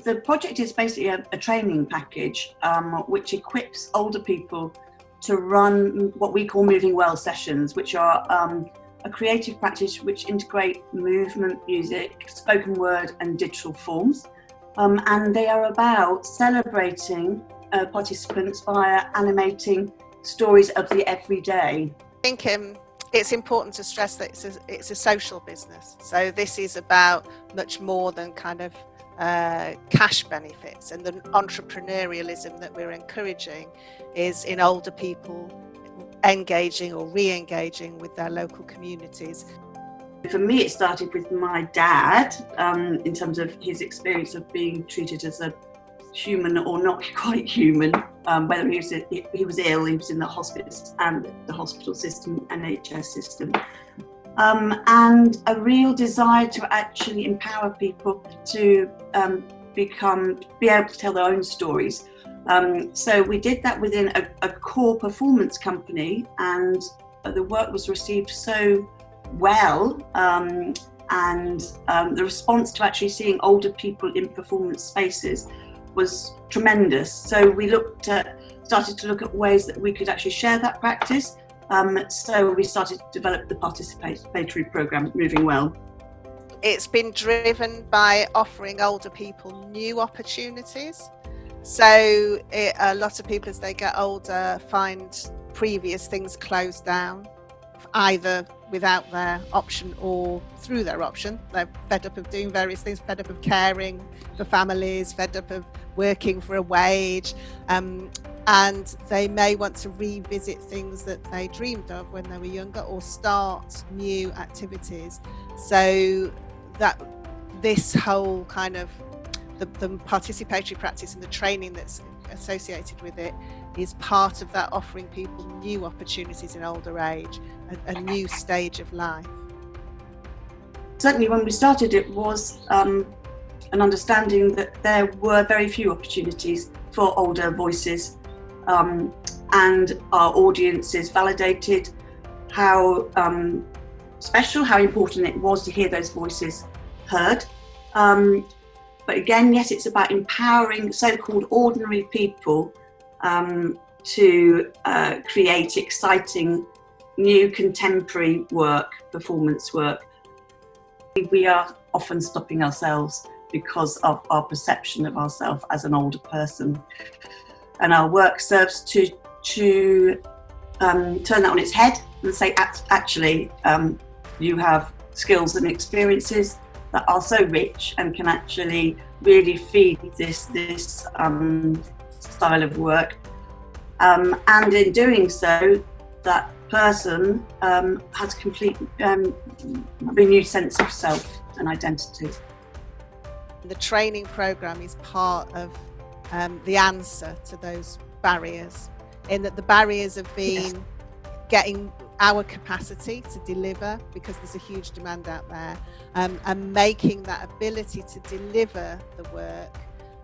the project is basically a training package which equips older people to run what we call Moving Well sessions, which are a creative practice which integrate movement, music, spoken word and digital forms. And they are about celebrating participants via animating stories of the everyday. I think it's important to stress that it's a social business. So this is about much more than kind of cash benefits, and the entrepreneurialism that we're encouraging is in older people engaging or re-engaging with their local communities. For me, it started with my dad in terms of his experience of being treated as a human or not quite human, whether he was ill, he was in the hospice and the hospital system, NHS system, and a real desire to actually empower people to be able to tell their own stories. So we did that within a core performance company, and the work was received so well, and the response to actually seeing older people in performance spaces was tremendous. So we started to look at ways that we could actually share that practice. So we started to develop the participatory program Moving Well. It's been driven by offering older people new opportunities. So a lot of people, as they get older, find previous things closed down, either without their option or through their option. They're fed up of doing various things, fed up of caring for families, fed up of working for a wage, and they may want to revisit things that they dreamed of when they were younger, or start new activities. So that this whole kind of the participatory practice and the training that's associated with it is part of that, offering people new opportunities in older age, a new stage of life. Certainly when we started, it was an understanding that there were very few opportunities for older voices, and our audiences validated how special, how important it was to hear those voices heard. But again, yes, it's about empowering so-called ordinary people to create exciting new contemporary work, performance work. We are often stopping ourselves because of our perception of ourselves as an older person. And our work serves to turn that on its head and say, actually, you have skills and experiences that are so rich and can actually really feed this style of work. And in doing so, that person has a complete renewed sense of self and identity. The training program is part of the answer to those barriers, in that the barriers have been getting our capacity to deliver, because there's a huge demand out there, and making that ability to deliver the work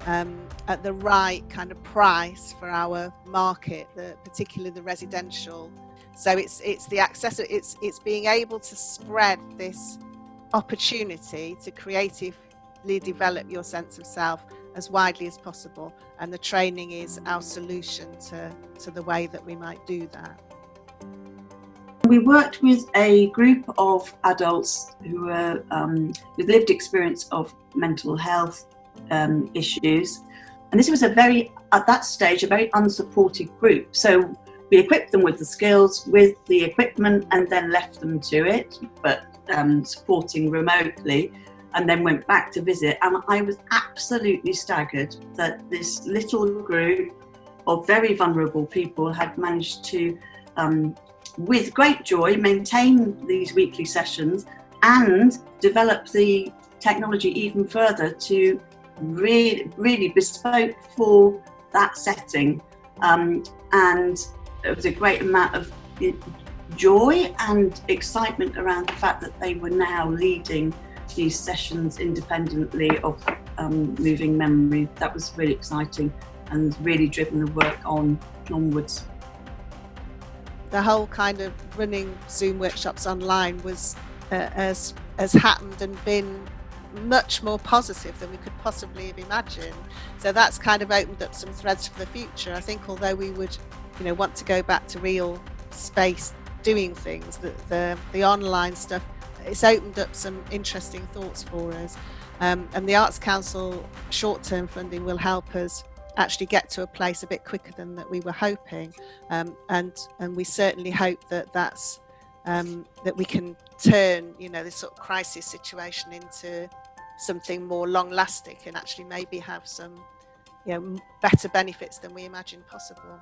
at the right kind of price for our market, particularly the residential. So it's the access, it's being able to spread this opportunity to creatively develop your sense of self as widely as possible, and the training is our solution to the way that we might do that. We worked with a group of adults who were with lived experience of mental health issues, and this was at that stage, a very unsupported group. So we equipped them with the skills, with the equipment, and then left them to it, but supporting remotely, and then went back to visit. And I was absolutely staggered that this little group of very vulnerable people had managed to with great joy maintain these weekly sessions and develop the technology even further to really bespoke for that setting, and it was a great amount of joy and excitement around the fact that they were now leading these sessions independently of moving memory. That was really exciting and really driven the work onwards. The whole kind of running Zoom workshops online was has happened and been much more positive than we could possibly have imagined. So that's kind of opened up some threads for the future. I think although we would, want to go back to real space doing things, the online stuff, it's opened up some interesting thoughts for us. And the Arts Council short-term funding will help us actually get to a place a bit quicker than that we were hoping. And we certainly hope that that's that we can turn, this sort of crisis situation into something more long-lasting and actually maybe have some, better benefits than we imagined possible.